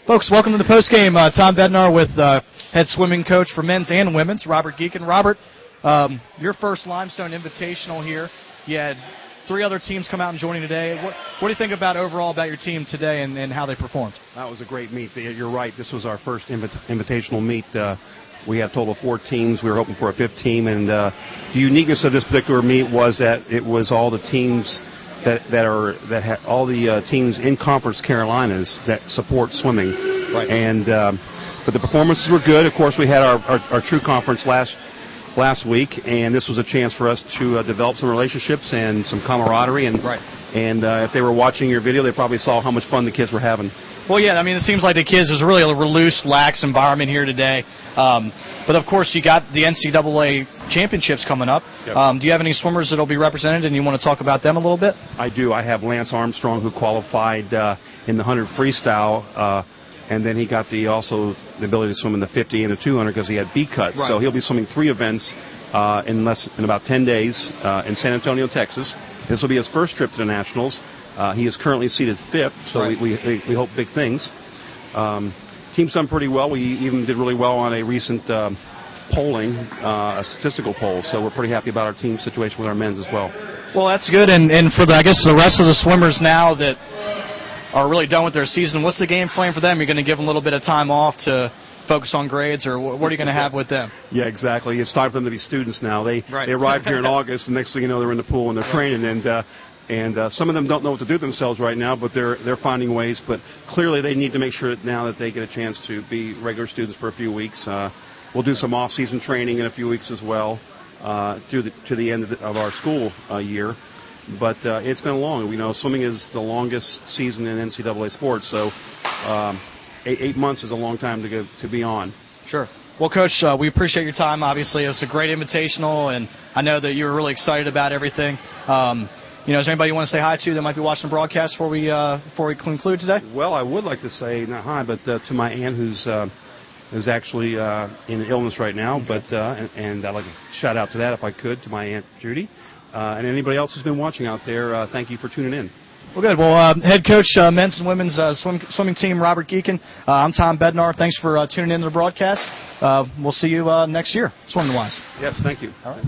Folks, welcome to the postgame. Tom Bednar with head swimming coach for men's and women's, Robert Geekin. Robert, your first Limestone Invitational here. You had 3 other teams come out and join you today. What do you think overall about your team today and how they performed? That was a great meet. You're right. This was our first invitational meet. We have a total of 4 teams. We were hoping for a 5th team, and the uniqueness of this particular meet was that it was all the teams all the teams in Conference Carolinas that support swimming. Right. And but the performances were good. Of course, we had our true conference last week, and this was a chance for us to develop some relationships and some camaraderie. And right. And if they were watching your video, they probably saw how much fun the kids were having. Well, yeah, I mean, it seems like the kids, there's really a loose, lax environment here today. But, of course, you got the NCAA championships coming up. Yep. Do you have any swimmers that will be represented, and you want to talk about them a little bit? I do. I have Lance Armstrong, who qualified in the 100 freestyle, and then he got also the ability to swim in the 50 and the 200 because he had B cuts. Right. So he'll be swimming 3 events in about 10 days in San Antonio, Texas. This will be his first trip to the Nationals. He is currently seated 5th, so right. we hope big things. Team's done pretty well. We even did really well on a recent polling, a statistical poll, so we're pretty happy about our team situation with our men's as well. Well, that's good, and for I guess the rest of the swimmers now that are really done with their season, what's the game plan for them? You're going to give them a little bit of time off to focus on grades, or what are you going to have with them? Yeah, exactly. It's time for them to be students now. They right. they arrived here in August, and next thing you know, they're in the pool and they're training, and some of them don't know what to do themselves right now, but they're finding ways. But clearly, they need to make sure that now that they get a chance to be regular students for a few weeks. We'll do some off-season training in a few weeks as well, to the end of our school year. But it's been long. We know swimming is the longest season in NCAA sports, so 8 months is a long time to be on. Sure. Well, Coach, we appreciate your time, obviously. It was a great invitational, and I know that you were really excited about everything. Is there anybody you want to say hi to that might be watching the broadcast before we conclude today? Well, I would like to say not hi, but to my aunt who's actually in illness right now. But and I'd like to shout out to that if I could to my Aunt Judy, and anybody else who's been watching out there. Thank you for tuning in. Well, good. Well, head coach, men's and women's swimming team, Robert Geekin. I'm Tom Bednar. Thanks for tuning in to the broadcast. We'll see you next year, swimming-wise. Yes, thank you. All right.